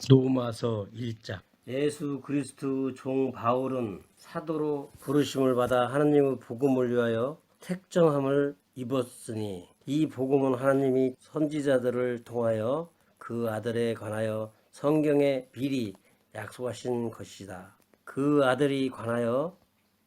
로마서 1장. 예수 그리스도 종 바울은 사도로 부르심을 받아 하나님의 복음을 위하여 택정함을 입었으니 이 복음은 하나님이 선지자들을 통하여 그 아들에 관하여 성경에 미리 약속하신 것이다. 그 아들이 관하여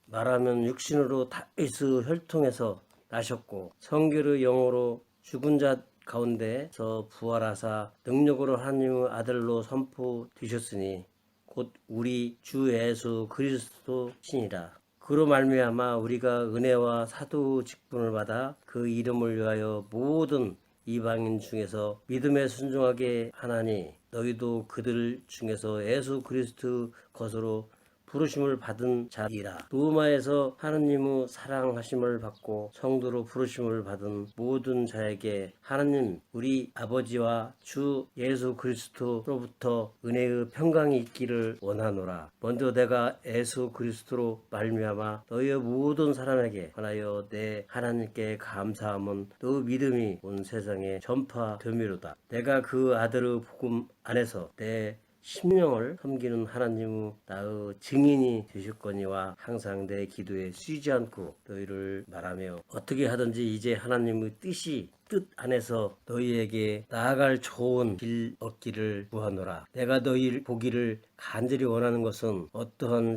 말하면 육신으로 다윗의 혈통에서 나셨고 성결의 영으로 죽은 자 가운데서 부활하사 능력으로 하나님의 아들로 선포되셨으니 곧 우리 주 예수 그리스도시니라. 그로 말미암아 우리가 은혜와 사도 직분을 받아 그 이름을 위하여 모든 이방인 중에서 믿음에 순종하게 하나니 너희도 그들 중에서 예수 그리스도 것으로 부르심을 받은 자이라. 로마에서 하느님의 사랑하심을 받고 성도로 부르심을 받은 모든 자에게 하느님 우리 아버지와 주 예수 그리스도로부터 은혜의 평강이 있기를 원하노라. 먼저 내가 예수 그리스도로 말미암아 너희의 모든 사람에게 관하여 내 하나님께 감사함은 너 믿음이 온 세상에 전파됨이로다. 내가 그 아들의 복음 안에서 내 심령을 섬기는 하나님의 나의 증인이 되셨거니와 항상 내 기도에 쉬지 않고 너희를 말하며 어떻게 하든지 이제 하나님의 뜻 안에서 너희에게 나아갈 좋은 길 얻기를 구하노라. 내가 너희 보기를 간절히 원하는 것은 어떠한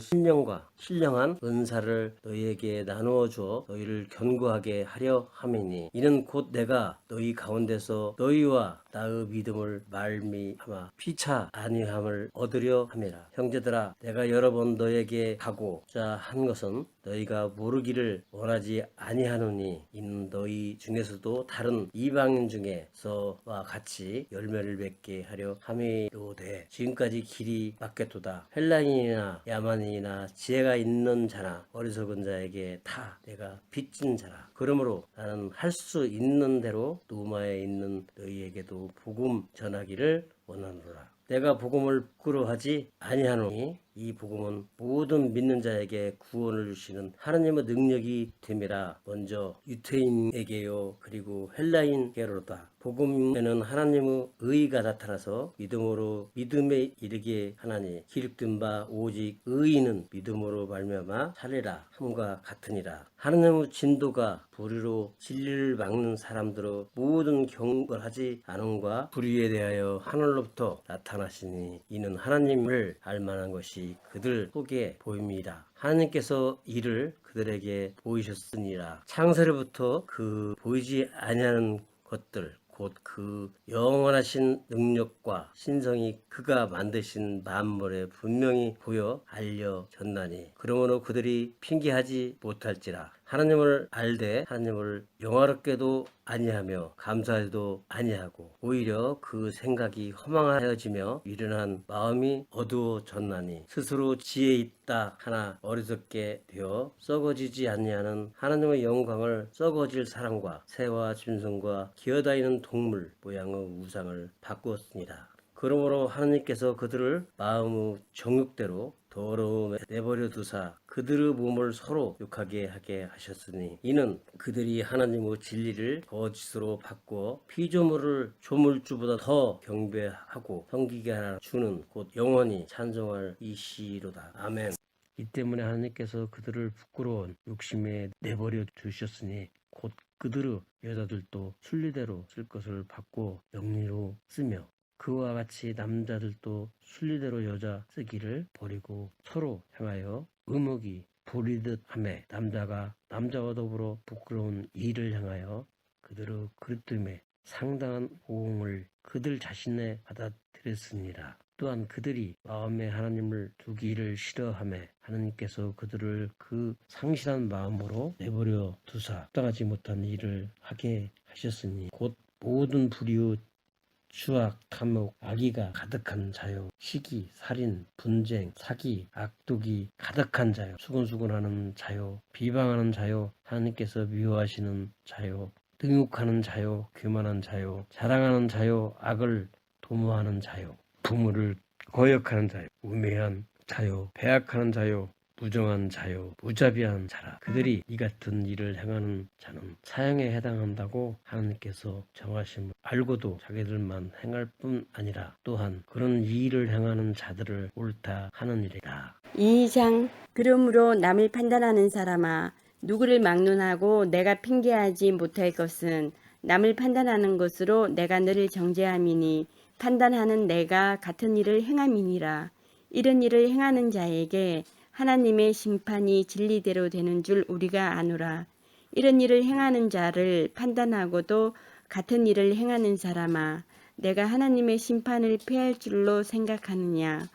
신령한 은사를 너희에게 나누어 주어 너희를 견고하게 하려 함이니 이는 곧 내가 너희 가운데서 너희와 나의 믿음을 말미암아 피차 아니함을 얻으려 함이라. 형제들아 내가 여러 번 너희에게 가고자 한 것은 너희가 모르기를 원하지 아니하노니 이는 너희 중에서도 다른 이방인 중에서와 같이 열매를 맺게 하려 함이로되 지금까지 길이 막혔도다. 헬라인이나 야만인이나 지혜가 있는 자나 어리석은 자에게 다 내가 빚진 자라. 그러므로 나는 할 수 있는 대로 로마에 있는 너희에게도 복음 전하기를 원하노라. 내가 복음을 부끄러워하지 아니하노니 이 복음은 모든 믿는 자에게 구원을 주시는 하나님의 능력이 됨이라. 먼저 유태인에게요 그리고 헬라인에게로다. 복음에는 하나님의 의가 나타나서 믿음에 이르게 하나니 기록된 바 오직 의인은 믿음으로 말미암아 살리라 함과 같으니라. 하나님의 진도가 불의로 진리를 막는 사람들의 모든 경건하지 않음과 불의에 대하여 하늘로부터 나타나시니 이는 하나님을 알만한 것이 그들 속에 보입니다. 하나님께서 이를 그들에게 보이셨으니라. 창세로부터 그 보이지 아니하는 것들 곧 그 영원하신 능력과 신성이 그가 만드신 만물에 분명히 보여 알려졌나니 그러므로 그들이 핑계하지 못할지라. 하나님을 알되 하나님을 영화롭게도 아니하며 감사해도 아니하고 오히려 그 생각이 허망하여지며 미련한 마음이 어두워졌나니 스스로 지혜 있다 하나 어리석게 되어 썩어지지 아니하는 하나님의 영광을 썩어질 사람과 새와 짐승과 기어다니는 동물 모양의 우상을 바꾸었습니다. 그러므로 하나님께서 그들을 마음의 정욕대로 더러움에 내버려 두사 그들의 몸을 서로 욕하게 하게 하셨으니 이는 그들이 하나님의 진리를 거짓으로 바꾸어 피조물을 조물주보다 더 경배하고 섬기게 하라. 주는 곧 영원히 찬송할 이시로다. 아멘. 이 때문에 하나님께서 그들을 부끄러운 욕심에 내버려 두셨으니 곧 그들의 여자들도 순리대로 쓸 것을 바꾸어 영리로 쓰며 그와 같이 남자들도 순리대로 여자 쓰기를 버리고 서로 향하여 의목이 부리듯 하매 남자가 남자와 더불어 부끄러운 일을 향하여 그들의 그릇됨에 상당한 호응을 그들 자신에 받아들였으니라. 또한 그들이 마음에 하나님을 두기를 싫어하매 하나님께서 그들을 그 상실한 마음으로 내버려 두사 합당하지 못한 일을 하게 하셨으니 곧 모든 불의의 추악, 탐욕, 악의가 가득한 자요 시기, 살인, 분쟁, 사기, 악독이 가득한 자요 수근수근하는 자요 비방하는 자요 하나님께서 미워하시는 자요 능욕하는 자요 교만한 자요 자랑하는 자요 악을 도모하는 자요 부모를 거역하는 자요 우매한 자요 배악하는 자요 무정한 자요 무자비한 자라. 그들이 이 같은 일을 행하는 자는 사형에 해당한다고 하나님께서 정하심을 알고도 자기들만 행할 뿐 아니라 또한 그런 이 일을 행하는 자들을 옳다 하는 일이다. 2장 그러므로 남을 판단하는 사람아 누구를 막론하고 내가 핑계하지 못할 것은 남을 판단하는 것으로 내가 너를 정죄함이니 판단하는 내가 같은 일을 행함이니라. 이런 일을 행하는 자에게 하나님의 심판이 진리대로 되는 줄 우리가 아노라. 이런 일을 행하는 자를 판단하고도 같은 일을 행하는 사람아 내가 하나님의 심판을 피할 줄로 생각하느냐.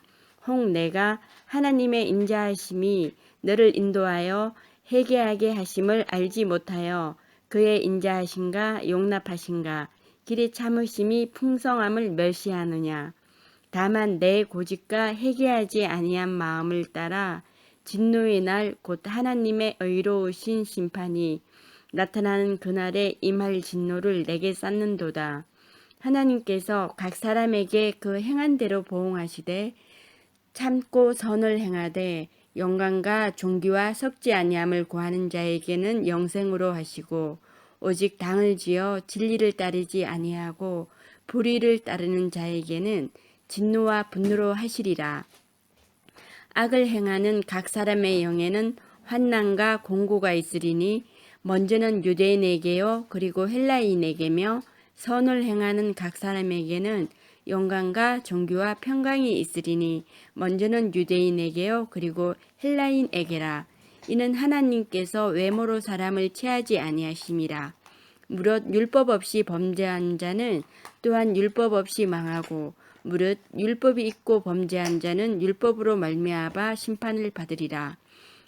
혹 내가 하나님의 인자하심이 너를 인도하여 회개하게 하심을 알지 못하여 그의 인자하신가 용납하신가 길의 참으심이 풍성함을 멸시하느냐. 다만 내 고집과 회개하지 아니한 마음을 따라 진노의 날 곧 하나님의 의로우신 심판이 나타나는 그날에 임할 진노를 내게 쌓는도다. 하나님께서 각 사람에게 그 행한 대로 보응하시되 참고 선을 행하되 영광과 존귀와 섞지 아니함을 구하는 자에게는 영생으로 하시고 오직 당을 지어 진리를 따르지 아니하고 불의를 따르는 자에게는 진노와 분노로 하시리라. 악을 행하는 각 사람의 영에는 환난과 공고가 있으리니 먼저는 유대인에게요 그리고 헬라인에게며 선을 행하는 각 사람에게는 영광과 존귀와 평강이 있으리니 먼저는 유대인에게요 그리고 헬라인에게라. 이는 하나님께서 외모로 사람을 취하지 아니하심이라. 무릇 율법 없이 범죄한 자는 또한 율법 없이 망하고 무릇 율법이 있고 범죄한 자는 율법으로 말미암아 심판을 받으리라.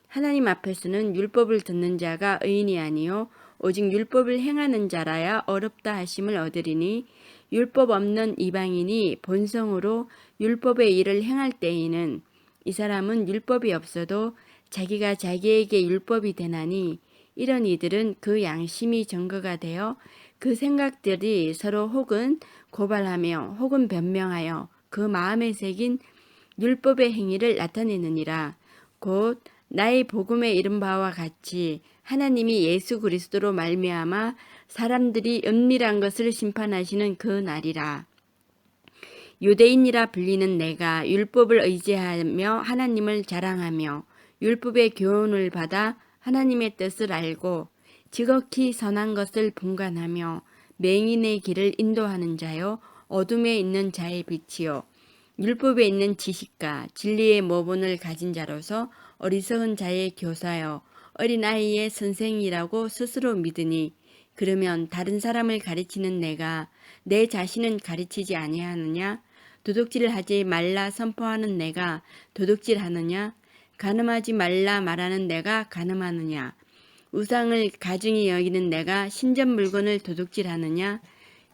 하나님 앞에서는 율법을 듣는 자가 의인이 아니요 오직 율법을 행하는 자라야 어렵다 하심을 얻으리니 율법 없는 이방인이 본성으로 율법의 일을 행할 때에는 이 사람은 율법이 없어도 자기가 자기에게 율법이 되나니 이런 이들은 그 양심이 증거가 되어 그 생각들이 서로 혹은 고발하며 혹은 변명하여 그 마음에 새긴 율법의 행위를 나타내느니라. 곧 나의 복음에 이른 바와 같이 하나님이 예수 그리스도로 말미암아 사람들이 은밀한 것을 심판하시는 그 날이라. 유대인이라 불리는 내가 율법을 의지하며 하나님을 자랑하며 율법의 교훈을 받아 하나님의 뜻을 알고 지극히 선한 것을 분간하며 맹인의 길을 인도하는 자요 어둠에 있는 자의 빛이요 율법에 있는 지식과 진리의 모본을 가진 자로서 어리석은 자의 교사여 어린아이의 선생이라고 스스로 믿으니 그러면 다른 사람을 가르치는 내가 내 자신은 가르치지 아니하느냐? 도둑질을 하지 말라 선포하는 내가 도둑질하느냐? 간음하지 말라 말하는 내가 간음하느냐? 우상을 가증히 여기는 내가 신전 물건을 도둑질하느냐?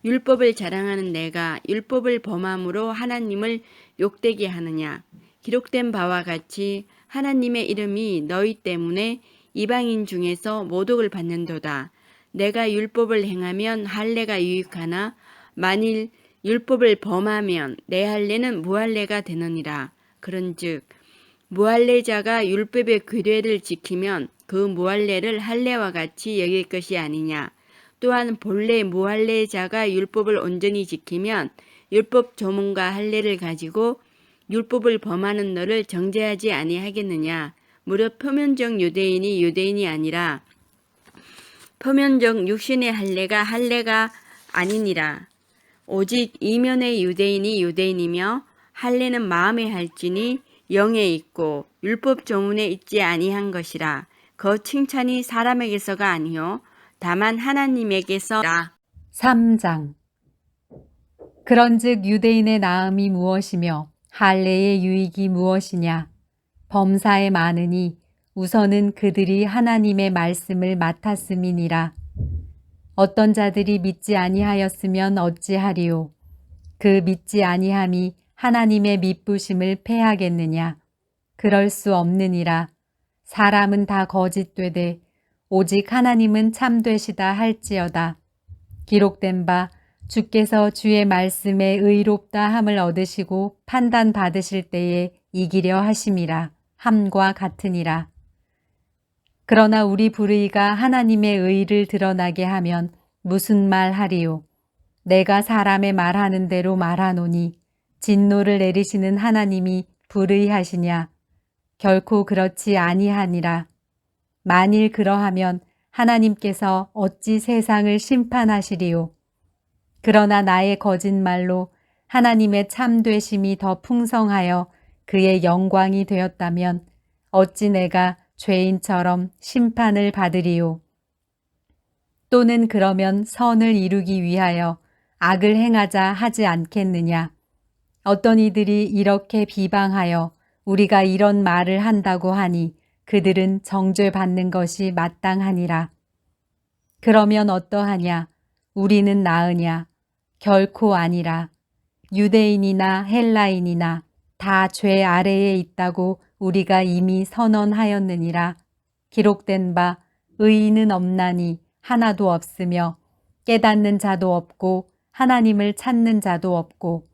율법을 자랑하는 내가 율법을 범함으로 하나님을 욕되게 하느냐? 기록된 바와 같이 하나님의 이름이 너희 때문에 이방인 중에서 모독을 받는도다. 내가 율법을 행하면 할례가 유익하나 만일 율법을 범하면 내 할례는 무할례가 되느니라. 그런즉 무할례자가 율법의 규례를 지키면 그 무할례를 할례와 같이 여길 것이 아니냐. 또한 본래 무할례자가 율법을 온전히 지키면 율법 조문과 할례를 가지고 율법을 범하는 너를 정죄하지 아니하겠느냐. 무릇 표면적 유대인이 유대인이 아니라 표면적 육신의 할례가 아니니라. 오직 이면의 유대인이 유대인이며 할례는 마음에 할지니 영에 있고 율법 조문에 있지 아니한 것이라. 그 칭찬이 사람에게서가 아니요 다만 하나님에게서라. 3장 그런즉 유대인의 나음이 무엇이며 할례의 유익이 무엇이냐. 범사에 많으니 우선은 그들이 하나님의 말씀을 맡았음이니라. 어떤 자들이 믿지 아니하였으면 어찌하리요. 그 믿지 아니함이 하나님의 미쁘심을 패하겠느냐. 그럴 수 없느니라. 사람은 다 거짓되되 오직 하나님은 참되시다 할지어다. 기록된 바 주께서 주의 말씀에 의롭다 함을 얻으시고 판단 받으실 때에 이기려 하심이라. 함과 같으니라. 그러나 우리 불의가 하나님의 의를 드러나게 하면 무슨 말 하리요? 내가 사람의 말하는 대로 말하노니 진노를 내리시는 하나님이 불의하시냐? 결코 그렇지 아니하니라. 만일 그러하면 하나님께서 어찌 세상을 심판하시리요? 그러나 나의 거짓말로 하나님의 참되심이 더 풍성하여 그의 영광이 되었다면 어찌 내가 죄인처럼 심판을 받으리요? 또는 그러면 선을 이루기 위하여 악을 행하자 하지 않겠느냐? 어떤 이들이 이렇게 비방하여 우리가 이런 말을 한다고 하니 그들은 정죄받는 것이 마땅하니라. 그러면 어떠하냐? 우리는 나으냐? 결코 아니라. 유대인이나 헬라인이나 다 죄 아래에 있다고 우리가 이미 선언하였느니라. 기록된 바 의인은 없나니 하나도 없으며 깨닫는 자도 없고 하나님을 찾는 자도 없고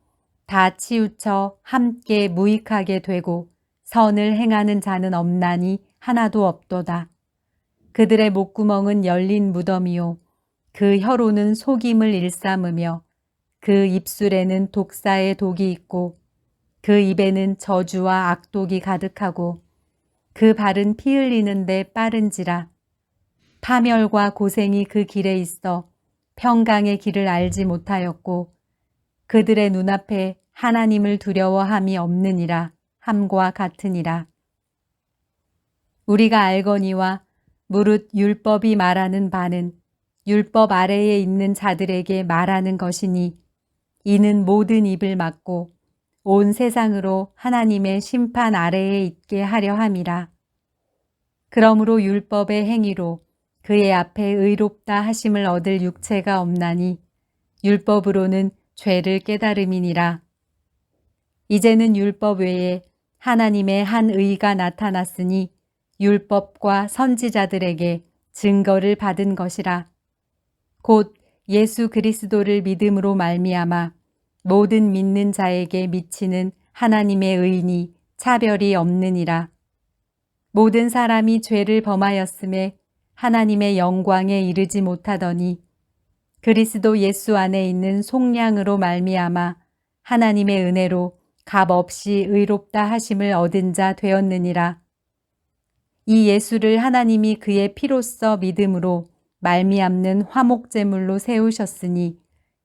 다 치우쳐 함께 무익하게 되고 선을 행하는 자는 없나니 하나도 없도다. 그들의 목구멍은 열린 무덤이요 그 혀로는 속임을 일삼으며 그 입술에는 독사의 독이 있고 그 입에는 저주와 악독이 가득하고 그 발은 피 흘리는데 빠른지라. 파멸과 고생이 그 길에 있어 평강의 길을 알지 못하였고 그들의 눈앞에 하나님을 두려워함이 없느니라 함과 같으니라. 우리가 알거니와 무릇 율법이 말하는 바는 율법 아래에 있는 자들에게 말하는 것이니 이는 모든 입을 막고 온 세상으로 하나님의 심판 아래에 있게 하려 함이라. 그러므로 율법의 행위로 그의 앞에 의롭다 하심을 얻을 육체가 없나니 율법으로는 죄를 깨달음이니라. 이제는 율법 외에 하나님의 한 의가 나타났으니 율법과 선지자들에게 증거를 받은 것이라. 곧 예수 그리스도를 믿음으로 말미암아 모든 믿는 자에게 미치는 하나님의 의니 차별이 없느니라. 모든 사람이 죄를 범하였음에 하나님의 영광에 이르지 못하더니 그리스도 예수 안에 있는 속량으로 말미암아 하나님의 은혜로 값 없이 의롭다 하심을 얻은 자 되었느니라. 이 예수를 하나님이 그의 피로써 믿음으로 말미암는 화목제물로 세우셨으니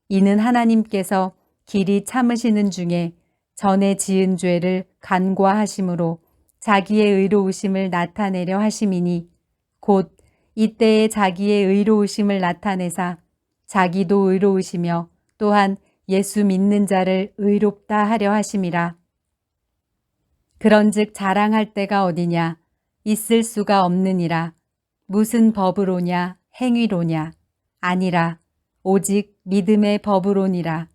이는 하나님께서 길이 참으시는 중에 전에 지은 죄를 간과하심으로 자기의 의로우심을 나타내려 하심이니 곧 이때에 자기의 의로우심을 나타내사 자기도 의로우시며 또한 예수 믿는 자를 의롭다 하려 하심이라. 그런즉 자랑할 때가 어디냐? 있을 수가 없느니라. 무슨 법으로냐? 행위로냐? 아니라 오직 믿음의 법으로니라.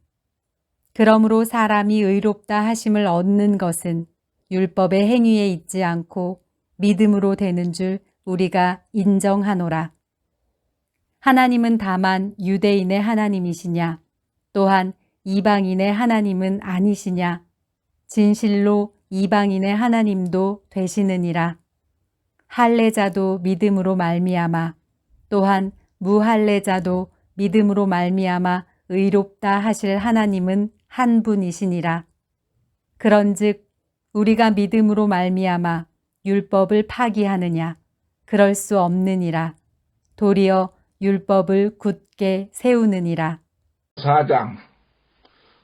그러므로 사람이 의롭다 하심을 얻는 것은 율법의 행위에 있지 않고 믿음으로 되는 줄 우리가 인정하노라. 하나님은 다만 유대인의 하나님이시냐? 또한 이방인의 하나님은 아니시냐? 진실로 이방인의 하나님도 되시느니라. 할례자도 믿음으로 말미암아 또한 무할례자도 믿음으로 말미암아 의롭다 하실 하나님은 한 분이시니라. 그런즉 우리가 믿음으로 말미암아 율법을 파기하느냐? 그럴 수 없느니라. 도리어 율법을 굳게 세우느니라. 4장.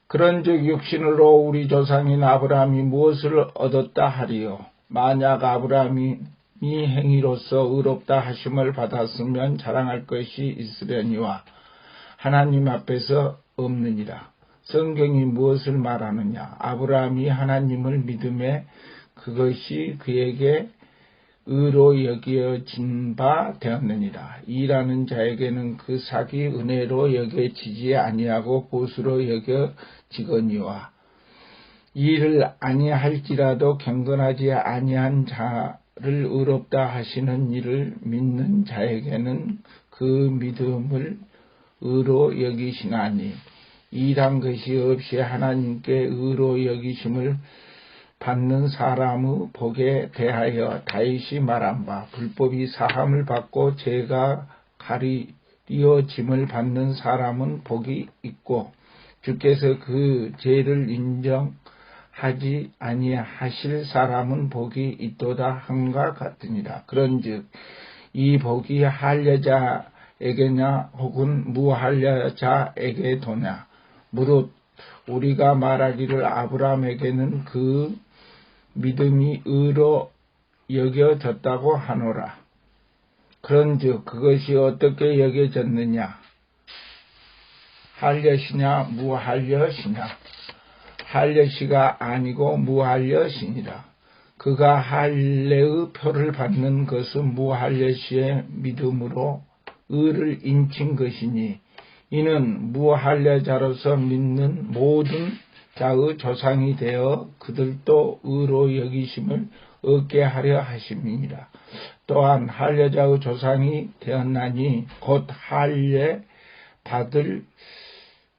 그런즉 육신으로 우리 조상인 아브라함이 무엇을 얻었다 하리요? 만약 아브라함이 행위로서 의롭다 하심을 받았으면 자랑할 것이 있으려니와 하나님 앞에서 없느니라. 성경이 무엇을 말하느냐? 아브라함이 하나님을 믿음에 그것이 그에게 의로 여겨진 바 되었느니라. 일하는 자에게는 그 삭이 은혜로 여겨지지 아니하고 보수로 여겨지거니와 일을 아니할지라도 경건하지 아니한 자를 의롭다 하시는 이를 믿는 자에게는 그 믿음을 의로 여기시나니 일한 것이 없이 하나님께 의로 여기심을 받는 사람의 복에 대하여 다윗이 말한 바 불법이 사함을 받고 죄가 가리어짐을 받는 사람은 복이 있고 주께서 그 죄를 인정하지 아니하실 사람은 복이 있도다 함과 같으니라. 그런즉 이 복이 할례자에게냐 혹은 무할례자에게도냐 무릇 우리가 말하기를 아브라함에게는 그 믿음이 의로 여겨졌다고 하노라. 그런즉 그것이 어떻게 여겨졌느냐? 할례시냐 무할례시냐? 할례시가 아니고 무할례시니라. 그가 할례의 표를 받는 것은 무할례시의 믿음으로 의를 인친 것이니 이는 무할례자로서 믿는 모든 자의 조상이 되어 그들도 의로 여기심을 얻게 하려 하심이니라. 또한 할례자의 조상이 되었나니 곧 할례 받을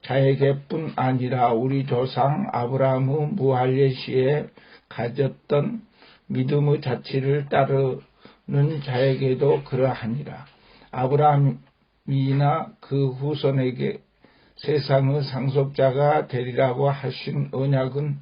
자에게뿐 아니라 우리 조상 아브라함의 무할례 시에 가졌던 믿음의 자치를 따르는 자에게도 그러하니라. 아브라함이나 그 후손에게 세상의 상속자가 되리라고 하신 언약은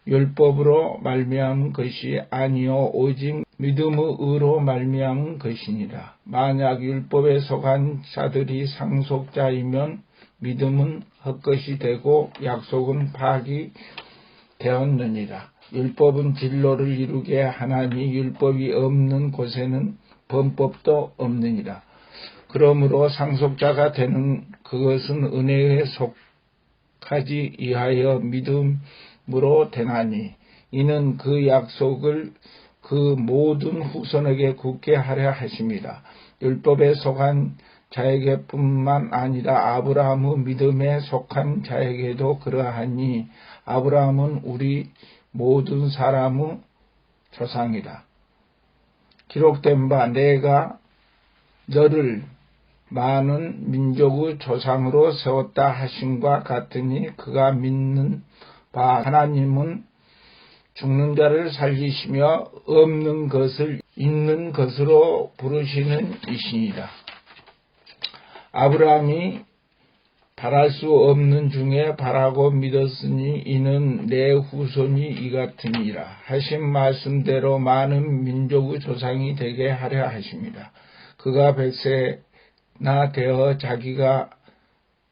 율법으로 말미암은 것이 아니요 오직 믿음의 의로 말미암은 것이니라. 만약 율법에 속한 자들이 상속자이면 믿음은 헛것이 되고 약속은 파악이 되었느니라. 율법은 진로를 이루게 하나니 율법이 없는 곳에는 범법도 없느니라. 그러므로 상속자가 되는 그것은 은혜에 속하지 이하여 믿음으로 되나니 이는 그 약속을 그 모든 후손에게 굳게 하려 하심이라. 율법에 속한 자에게뿐만 아니라 아브라함의 믿음에 속한 자에게도 그러하니 아브라함은 우리 모든 사람의 조상이라. 기록된 바 내가 너를 많은 민족의 조상으로 세웠다 하심과 같으니 그가 믿는 바 하나님은 죽는 자를 살리시며 없는 것을 있는 것으로 부르시는 이시니라. 아브라함이 바랄 수 없는 중에 바라고 믿었으니 이는 내 후손이 이 같으니라. 하신 말씀대로 많은 민족의 조상이 되게 하려 하십니다. 그가 100세나 되어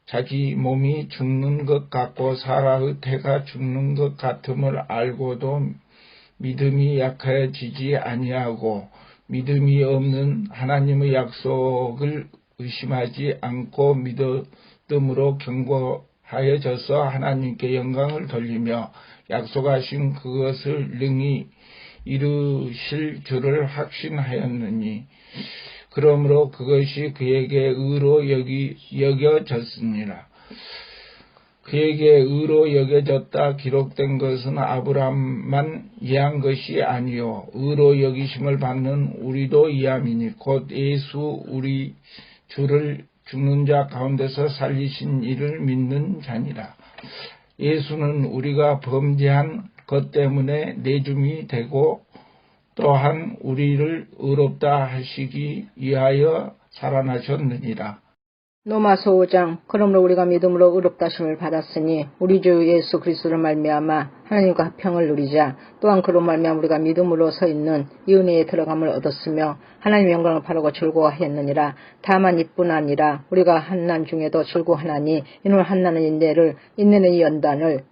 자기 몸이 죽는 것 같고 사라의 태가 죽는 것 같음을 알고도 믿음이 약해지지 아니하고 믿음이 없는 하나님의 약속을 의심하지 않고 믿음으로 견고하여져서 하나님께 영광을 돌리며 약속하신 그것을 능히 이루실 줄을 확신하였느니 그러므로 그것이 그에게 의로 여겨졌으니라. 그에게 의로 여겨졌다 기록된 것은 아브라함만 이한 것이 아니요 의로 여기심을 받는 우리도 이함이니 곧 예수 우리 주를 죽는 자 가운데서 살리신 이를 믿는 자니라. 예수는 우리가 범죄한 것 때문에 내줌이 되고 또한 우리를 의롭다 하시기 위하여 살아나셨느니라. 로마서 5장 그러므로 우리가 믿음으로 의롭다 하심을 받았으니 우리 주 예수 그리스도를 말미암아 하나님과 합평을 누리자. 또한 그로 말미암아 우리가 믿음으로 서 있는 이 은혜에 들어감을 얻었으며 하나님의 영광을 바라고 즐거워하였느니라. 다만 이뿐 아니라 우리가 한난 중에도 즐거워하나니 이는 한난은 인내를, 인내는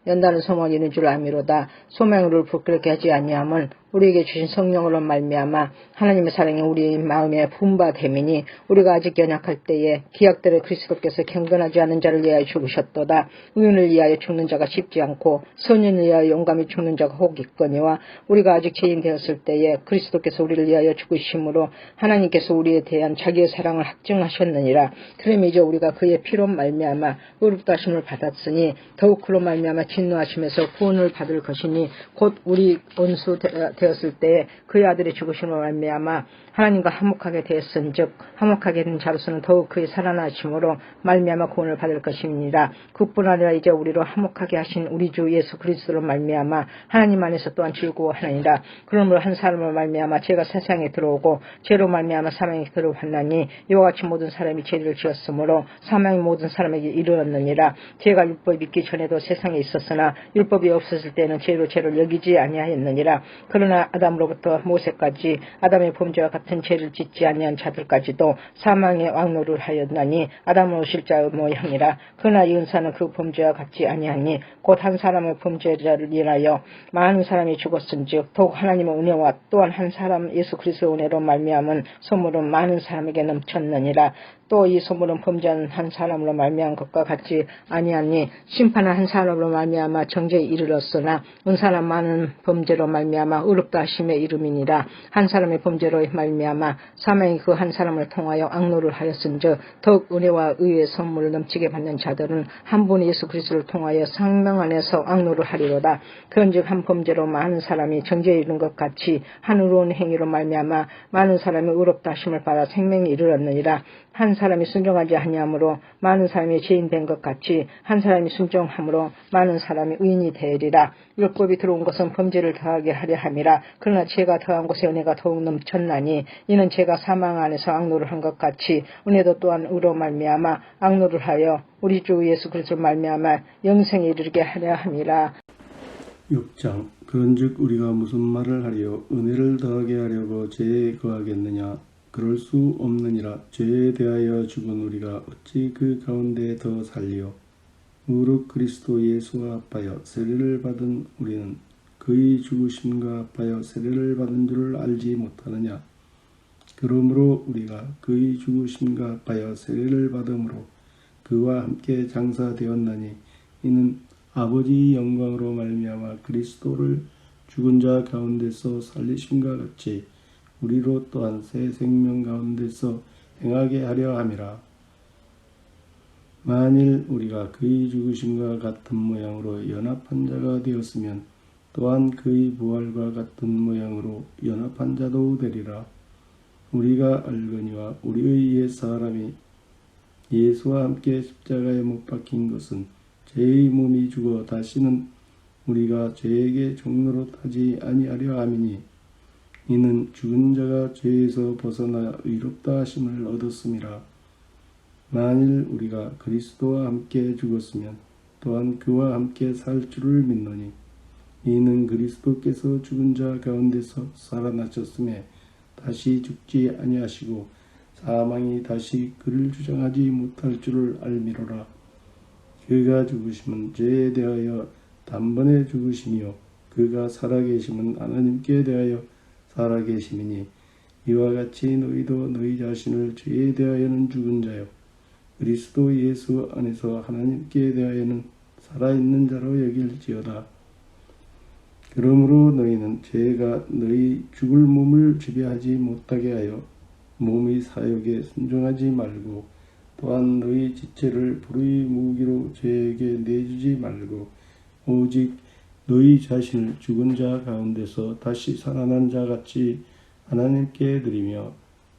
연단은 소망을 이루는 줄 알미로다. 소망을 부끄럽게 하지 아니함은 우리에게 주신 성령으로 말미암아 하나님의 사랑이 우리 마음에 분바됨이니 우리가 아직 연약할 때에 기약대로 그리스도께서 경건하지 않은 자를 위하여 죽으셨도다. 의인을 위하여 죽는 자가 쉽지 않고 선인을 위하여 용감히 죽는 자가 혹 있거니와 우리가 아직 죄인 되었을 때에 그리스도께서 우리를 위하여 죽으심으로 하나님께서 우리에 대한 자기의 사랑을 확증하셨느니라. 그럼 이제 우리가 그의 피로 말미암아 의롭다 하심을 받았으니 더욱 그로 말미암아 진노하심에서 구원을 받을 것이니 곧 우리 원수 되었을 때에 그의 아들의 죽으심으로 말미암아 하나님과 화목하게 되었은즉 화목하게 된 자로서는 더욱 그의 살아나심으로 말미암아 구원을 받을 것입니다. 그뿐 아니라 이제 우리로 화목하게 하신 우리 주 예수 그리스도로 말미암아 하나님 안에서 또한 즐거워하느니라. 그러므로 한 사람으로 말미암아 죄가 세상에 들어오고 죄로 말미암아 사망이 들어왔나니 이와 같이 모든 사람이 죄를 지었으므로 사망이 모든 사람에게 이르렀느니라. 죄가 율법이 있기 전에도 세상에 있었으나 율법이 없었을 때는 죄로 죄를 여기지 아니하였느니라. 그러나 아담으로부터 모세까지 아담의 범죄와 같은 죄를 짓지 아니한 자들까지도 사망의 왕노를 하였나니 아담은 오실자의 모양이라. 그러나 이 은사는 그 범죄와 같지 아니하니 곧 한 사람의 범죄를 인하여 많은 사람이 죽었은즉 더욱 하나님의 은혜와 또한 한 사람 예수 그리스도의 은혜로 말미암은 선물은 많은 사람에게 넘쳤느니라. 또 이 선물은 범죄한 한 사람으로 말미암은 것과 같지 아니하니 심판한 한 사람으로 말미암아 정죄에 이르렀으나 은사는 많은 범죄로 말미암아 의롭다 하심의 이름이니라. 한 사람의 범죄로 말미암아 사망이 그 한 사람을 통하여 악노를 하였은즉 더욱 은혜와 의의 선물을 넘치게 받는 자들은 한 분 예수 그리스도를 통하여 생명 안에서 악노를 하리로다. 그런즉 한 범죄로 많은 사람이 정죄에 이른 것 같이 한 의로운 행위로 말미암아 많은 사람이 의롭다 하심을 받아 생명에 이르렀느니라. 한 사람이 순종하지 아니함으로 많은 사람이 죄인 된 것 같이 한 사람이 순종함으로 많은 사람이 의인이 되리라. 율법이 들어온 것은 범죄를 더하게 하려 함이라. 그러나 죄가 더한 곳에 은혜가 더욱 넘쳤나니 이는 죄가 사망 안에서 악노를 한 것 같이 은혜도 또한 의로 말미암아 악노를 하여 우리 주 예수 그리스도로 말미암아 영생에 이르게 하려 함이라. 6장 그런즉 우리가 무슨 말을 하리요 은혜를 더하게 하려고 죄에 거하겠느냐 그럴 수 없느니라. 죄에 대하여 죽은 우리가 어찌 그 가운데 더 살리요 무릇 그리스도 예수와 합하여 세례를 받은 우리는 그의 죽으심과 합하여 세례를 받은 줄을 알지 못하느냐. 그러므로 우리가 그의 죽으심과 합하여 세례를 받음으로 그와 함께 장사되었나니 이는 아버지의 영광으로 말미암아 그리스도를 죽은 자 가운데서 살리심과 같이 우리로 또한 새 생명 가운데서 행하게 하려 함이라. 만일 우리가 그의 죽으심과 같은 모양으로 연합한 자가 되었으면 또한 그의 부활과 같은 모양으로 연합한 자도 되리라. 우리가 알거니와 우리의 옛 사람이 예수와 함께 십자가에 못 박힌 것은 죄의 몸이 죽어 다시는 우리가 죄에게 종노릇하지 아니하려 함이니 이는 죽은 자가 죄에서 벗어나 의롭다 하심을 얻었음이라. 만일 우리가 그리스도와 함께 죽었으면 또한 그와 함께 살 줄을 믿노니 이는 그리스도께서 죽은 자 가운데서 살아나셨음에 다시 죽지 아니하시고 사망이 다시 그를 주장하지 못할 줄을 알미로라. 그가 죽으심은 죄에 대하여 단번에 죽으심이요 그가 살아계심은 하나님께 대하여 살아계심이니 이와 같이 너희도 너희 자신을 죄에 대하여는 죽은 자요 그리스도 예수 안에서 하나님께 대하여는 살아있는 자로 여길지어다. 그러므로 너희는 죄가 너희 죽을 몸을 지배하지 못하게 하여 몸의 사욕에 순종하지 말고 또한 너희 지체를 불의 무기로 죄에게 내주지 말고 오직 너희 자신을 죽은 자 가운데서 다시 살아난 자 같이 하나님께 드리며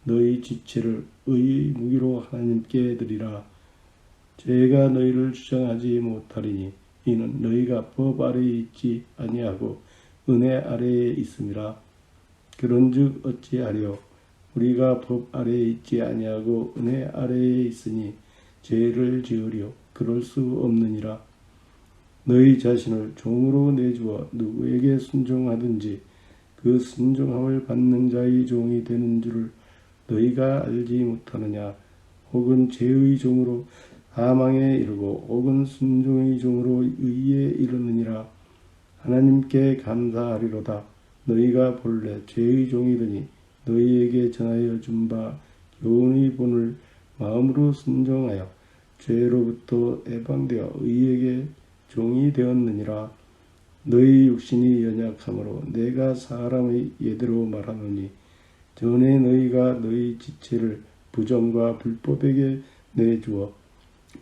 너희 지체를 의의 무기로 하나님께 드리라. 죄가 너희를 주장하지 못하리니 이는 너희가 법 아래에 있지 아니하고 은혜 아래에 있음이라. 그런즉 어찌하려 우리가 법 아래에 있지 아니하고 은혜 아래에 있으니 죄를 지으려 그럴 수 없느니라. 너희 자신을 종으로 내주어 누구에게 순종하든지 그 순종함을 받는 자의 종이 되는 줄을 너희가 알지 못하느냐. 혹은 죄의 종으로 사망에 이르고 혹은 순종의 종으로 의에 이르느니라. 하나님께 감사하리로다. 너희가 본래 죄의 종이더니 너희에게 전하여 준 바 교훈의 본을 마음으로 순종하여 죄로부터 해방되어 의에게 종이 되었느니라. 너희 육신이 연약함으로 내가 사람의 예대로 말하노니 전에 너희가 너희 지체를 부정과 불법에게 내주어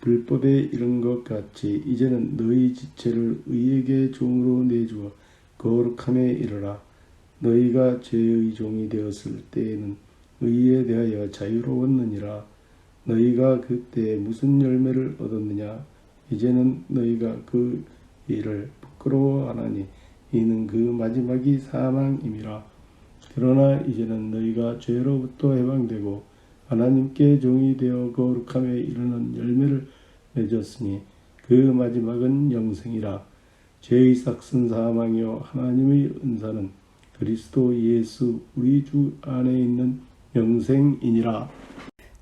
불법에 이른 것 같이 이제는 너희 지체를 의에게 종으로 내주어 거룩함에 이르라. 너희가 죄의 종이 되었을 때에는 의에 대하여 자유로웠느니라. 너희가 그때 무슨 열매를 얻었느냐. 이제는 너희가 그 일을 부끄러워하나니 이는 그 마지막이 사망임이라. 그러나 이제는 너희가 죄로부터 해방되고 하나님께 종이 되어 거룩함에 이르는 열매를 맺었으니 그 마지막은 영생이라. 죄의 삭은 사망이요 하나님의 은사는 그리스도 예수 우리 주 안에 있는 영생이니라.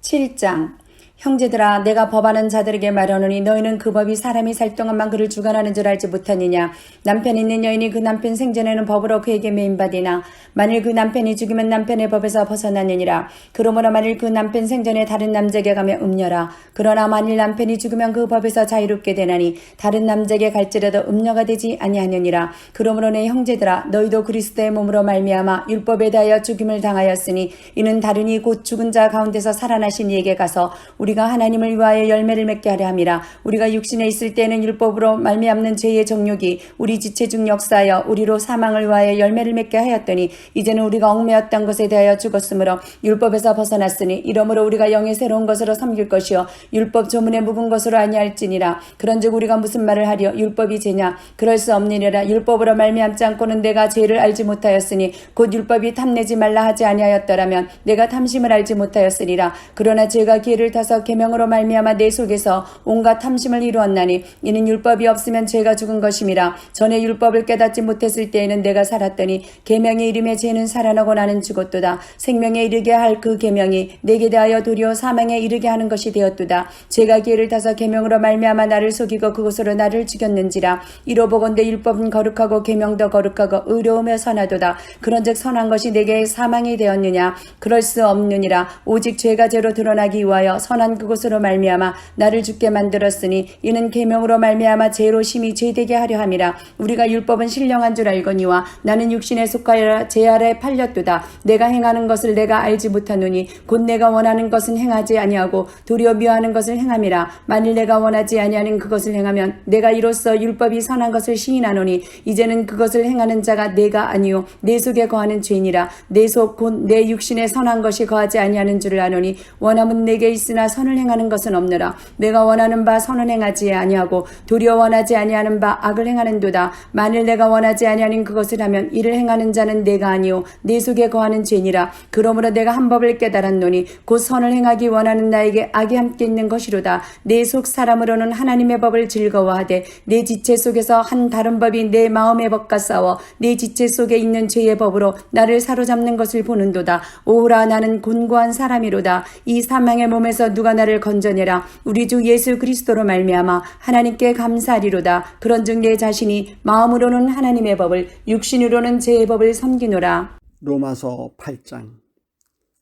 7장 형제들아 내가 법하는 자들에게 말하노니 너희는 그 법이 사람이 살 동안만 그를 주관하는 줄 알지 못하느냐. 남편 있는 여인이 그 남편 생전에는 법으로 그에게 매인받으나 만일 그 남편이 죽으면 남편의 법에서 벗어나느니라. 그러므로 만일 그 남편 생전에 다른 남자에게 가며 음녀라. 그러나 만일 남편이 죽으면 그 법에서 자유롭게 되나니 다른 남자에게 갈지라도 음녀가 되지 아니하느니라. 그러므로 내 형제들아 너희도 그리스도의 몸으로 말미암아 율법에 대하여 죽임을 당하였으니 이는 다른이 곧 죽은 자 가운데서 살아나신 이에게 가서 우리가 하나님을 위하여 열매를 맺게 하려 함이라. 우리가 육신에 있을 때에는 율법으로 말미암는 죄의 정욕이 우리 지체 중 역사하여 우리로 사망을 위하여 열매를 맺게 하였더니 이제는 우리가 얽매였던 것에 대하여 죽었으므로 율법에서 벗어났으니 이러므로 우리가 영의 새로운 것으로 섬길 것이요 율법 조문에 묵은 것으로 아니할지니라. 그런즉 우리가 무슨 말을 하려 율법이 죄냐? 그럴 수 없느니라. 율법으로 말미암지 않고는 내가 죄를 알지 못하였으니 곧 율법이 탐내지 말라 하지 아니하였더라면 내가 탐심을 알지 못하였으리라. 그러나 죄가 기회를 타서 계명으로 말미암아 내 속에서 온갖 탐심을 이루었나니 이는 율법이 없으면 죄가 죽은 것임이라. 전에 율법을 깨닫지 못했을 때에는 내가 살았더니 계명의 이름에 죄는 살아나고 나는 죽었도다. 생명에 이르게 할 그 계명이 내게 대하여 도리어 사망에 이르게 하는 것이 되었도다. 죄가 기회를 타서 계명으로 말미암아 나를 속이고 그것으로 나를 죽였는지라. 이로 보건대 율법은 거룩하고 계명도 거룩하고 의로우며 선하도다. 그런즉 선한 것이 내게 사망이 되었느냐? 그럴 수 없느니라. 오직 죄가 죄로 드러나기 위하여 선한 그것으로 말미암아 나를 죽게 만들었으니 이는 계명으로 말미암아 죄로 심히 죄되게 하려 함이라. 우리가 율법은 신령한 줄 알거니와 나는 육신에 속하여 죄 아래 팔렸도다. 내가 행하는 것을 내가 알지 못하노니 곧 내가 원하는 것은 행하지 아니하고 도리어 미워하는 것을 행함이라. 만일 내가 원하지 아니하는 그것을 행하면 내가 이로써 율법이 선한 것을 시인하노니 이제는 그것을 행하는 자가 내가 아니요 내 속에 거하는 죄니라. 내 속 곧 내 육신에 선한 것이 거하지 아니하는 줄을 아노니 원함은 내게 있으나 선을 행하는 것은 없느라. 내가 원하는 바 선은 행하지 아니하고 도리어 원하지 아니하는 바 악을 행하는도다. 만일 내가 원하지 아니하는 그것을 하면 이를 행하는 자는 내가 아니요 내 속에 거하는 죄니라. 그러므로 내가 한 법을 깨달았노니 곧 선을 행하기 원하는 나에게 악이 함께 있는 것이로다. 내 속 사람으로는 하나님의 법을 즐거워하되 내 지체 속에서 한 다른 법이 내 마음의 법과 싸워 내 지체 속에 있는 죄의 법으로 나를 사로잡는 것을 보는도다. 오호라 나는 곤고한 사람이로다. 이 사망의 몸에서 누가 나를 건져내라. 우리 주 예수 그리스도로 말미암아 하나님께 감사하리로다. 그런즉 내 자신이 마음으로는 하나님의 법을 육신으로는 죄의 법을 섬기노라. 로마서 8장.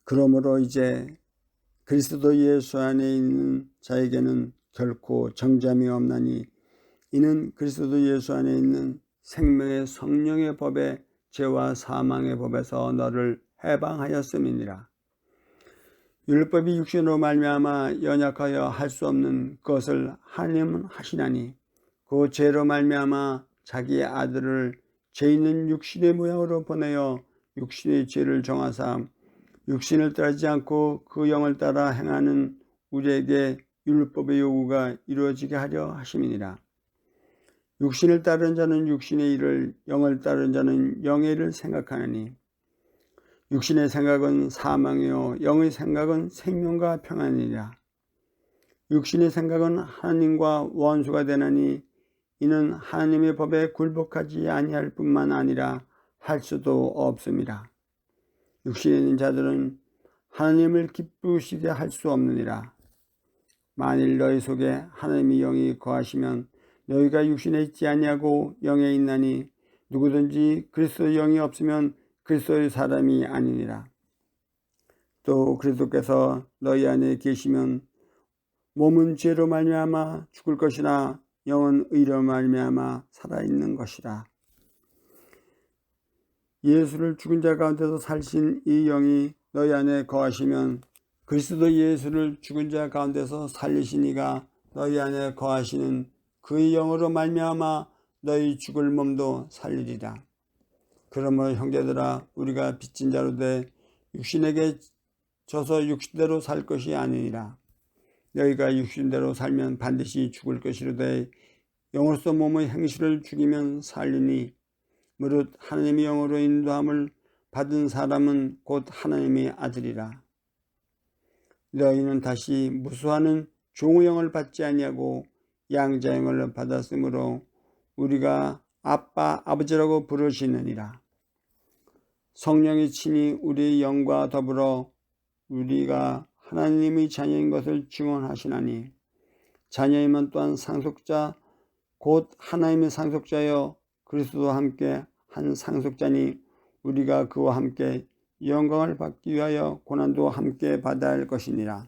그러므로 이제 그리스도 예수 안에 있는 자에게는 결코 정죄함이 없나니 이는 그리스도 예수 안에 있는 생명의 성령의 법에 죄와 사망의 법에서 너를 해방하였음이니라. 율법이 육신으로 말미암아 연약하여 할 수 없는 것을 하나님은 하시나니 그 죄로 말미암아 자기의 아들을 죄 있는 육신의 모양으로 보내어 육신의 죄를 정하사 육신을 따르지 않고 그 영을 따라 행하는 우리에게 율법의 요구가 이루어지게 하려 하심이니라. 육신을 따르는 자는 육신의 일을, 영을 따르는 자는 영의 일을 생각하나니 육신의 생각은 사망이요 영의 생각은 생명과 평안이니라. 육신의 생각은 하나님과 원수가 되나니 이는 하나님의 법에 굴복하지 아니할 뿐만 아니라 할 수도 없음이라. 육신에 있는 자들은 하나님을 기쁘시게 할 수 없느니라. 만일 너희 속에 하나님의 영이 거하시면 너희가 육신에 있지 아니하고 영에 있나니 누구든지 그리스도의 영이 없으면 그리스도의 사람이 아니니라. 또 그리스도께서 너희 안에 계시면 몸은 죄로 말미암아 죽을 것이나 영은 의로 말미암아 살아있는 것이라. 예수를 죽은 자 가운데서 살신 이 영이 너희 안에 거하시면 그리스도 예수를 죽은 자 가운데서 살리신 이가 너희 안에 거하시는 그의 영으로 말미암아 너희 죽을 몸도 살리리라. 그러므로 형제들아 우리가 빚진 자로 돼 육신에게 져서 육신대로 살 것이 아니니라. 너희가 육신대로 살면 반드시 죽을 것이로되 영으로서 몸의 행실을 죽이면 살리니 무릇 하나님의 영으로 인도함을 받은 사람은 곧 하나님의 아들이라. 너희는 다시 무수하는 종의 영을 받지 아니하고 양자의 영을 받았으므로 우리가 아빠 아버지라고 부르시느니라. 성령이 친히 우리의 영과 더불어 우리가 하나님의 자녀인 것을 증언하시나니 자녀이면 또한 상속자 곧 하나님의 상속자여 그리스도와 함께 한 상속자니 우리가 그와 함께 영광을 받기 위하여 고난도 함께 받아야 할 것이니라.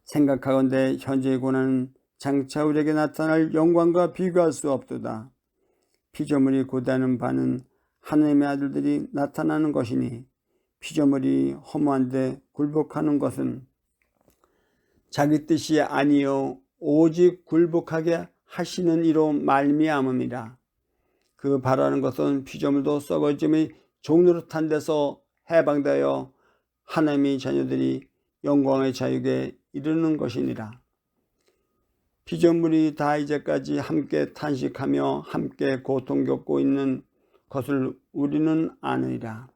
생각하건대 현재의 고난은 장차 우리에게 나타날 영광과 비교할 수 없도다. 피조물이 고대하는 바는 하나님의 아들들이 나타나는 것이니 피조물이 허무한데 굴복하는 것은 자기 뜻이 아니요 오직 굴복하게 하시는 이로 말미암음이라. 그 바라는 것은 피조물도 썩어짐의 종노릇한 데서 해방되어 하나님의 자녀들이 영광의 자유에 이르는 것이니라. 피조물이 다 이제까지 함께 탄식하며 함께 고통 겪고 있는 것을 우리는 아느니라.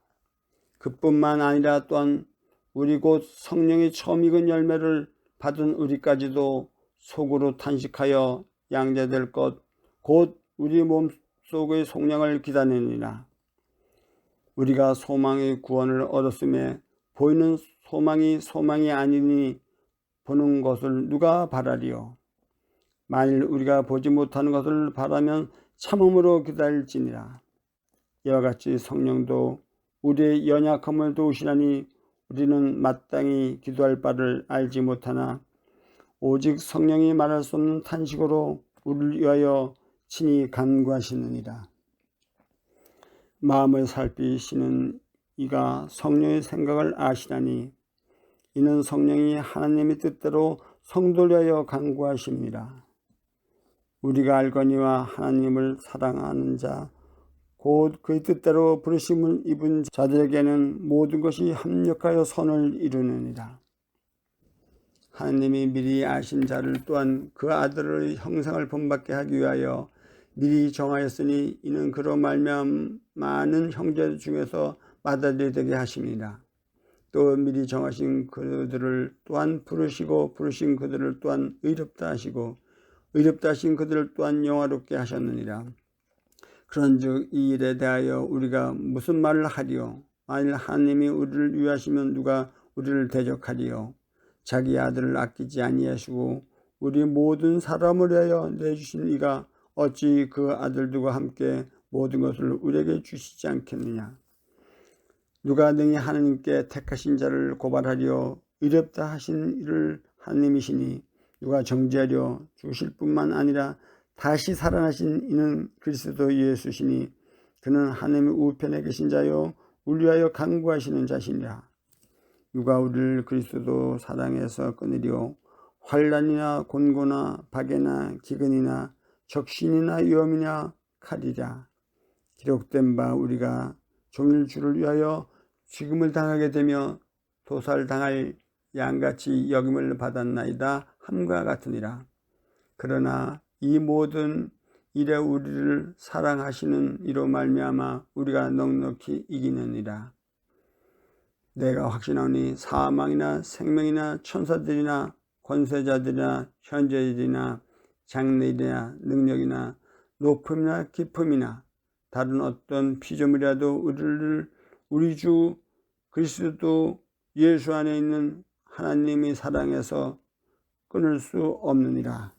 그뿐만 아니라 또한 우리 곧 성령이 처음 익은 열매를 받은 우리까지도 속으로 탄식하여 양자될 것 곧 우리 몸속의 속량을 기다리느니라. 우리가 소망의 구원을 얻었음에 보이는 소망이 아니니 보는 것을 누가 바라리요. 만일 우리가 보지 못하는 것을 바라면 참음으로 기다릴지니라. 이와 같이 성령도 우리의 연약함을 도우시나니 우리는 마땅히 기도할 바를 알지 못하나 오직 성령이 말할 수 없는 탄식으로 우리를 위하여 친히 간구하시느니라. 마음을 살피시는 이가 성령의 생각을 아시나니 이는 성령이 하나님의 뜻대로 성도를 위하여 간구하십니다. 우리가 알거니와 하나님을 사랑하는 자 곧 그의 뜻대로 부르심을 입은 자들에게는 모든 것이 합력하여 선을 이루느니라. 하나님이 미리 아신 자를 또한 그 아들의 형상을 본받게 하기 위하여 미리 정하였으니 이는 그로 말미암아 많은 형제 중에서 맏아들이 되게 하심이라. 또 미리 정하신 그들을 또한 부르시고 부르신 그들을 또한 의롭다 하시고 의롭다 하신 그들을 또한 영화롭게 하셨느니라. 그런즉 이 일에 대하여 우리가 무슨 말을 하리요? 만일 하나님이 우리를 위하시면 누가 우리를 대적하리요? 자기 아들을 아끼지 아니하시고 우리 모든 사람을 위하여 내주신 이가 어찌 그 아들들과 함께 모든 것을 우리에게 주시지 않겠느냐? 누가 능히 하나님께 택하신 자를 고발하리요? 의롭다 하신 이를 하나님이시니 누가 정죄하려? 죽으실 뿐만 아니라 다시 살아나신 이는 그리스도 예수시니 그는 하나님의 우편에 계신 자요 우리 위하여 간구하시는 자시니라. 누가 우리를 그리스도 사랑해서 끊으리요? 환난이나 곤고나 박해나 기근이나 적신이나 위험이나 칼이랴. 기록된 바 우리가 종일 주를 위하여 죽임을 당하게 되며 도살당할 양같이 여김을 받았나이다 함과 같으니라. 그러나 이 모든 일에 우리를 사랑하시는 이로 말미암아 우리가 넉넉히 이기느니라. 내가 확신하니 사망이나 생명이나 천사들이나 권세자들이나 현재일이나 장래일이나 능력이나 높음이나 깊음이나 다른 어떤 피조물이라도 우리를 우리 주 그리스도 예수 안에 있는 하나님의 사랑에서 끊을 수 없느니라.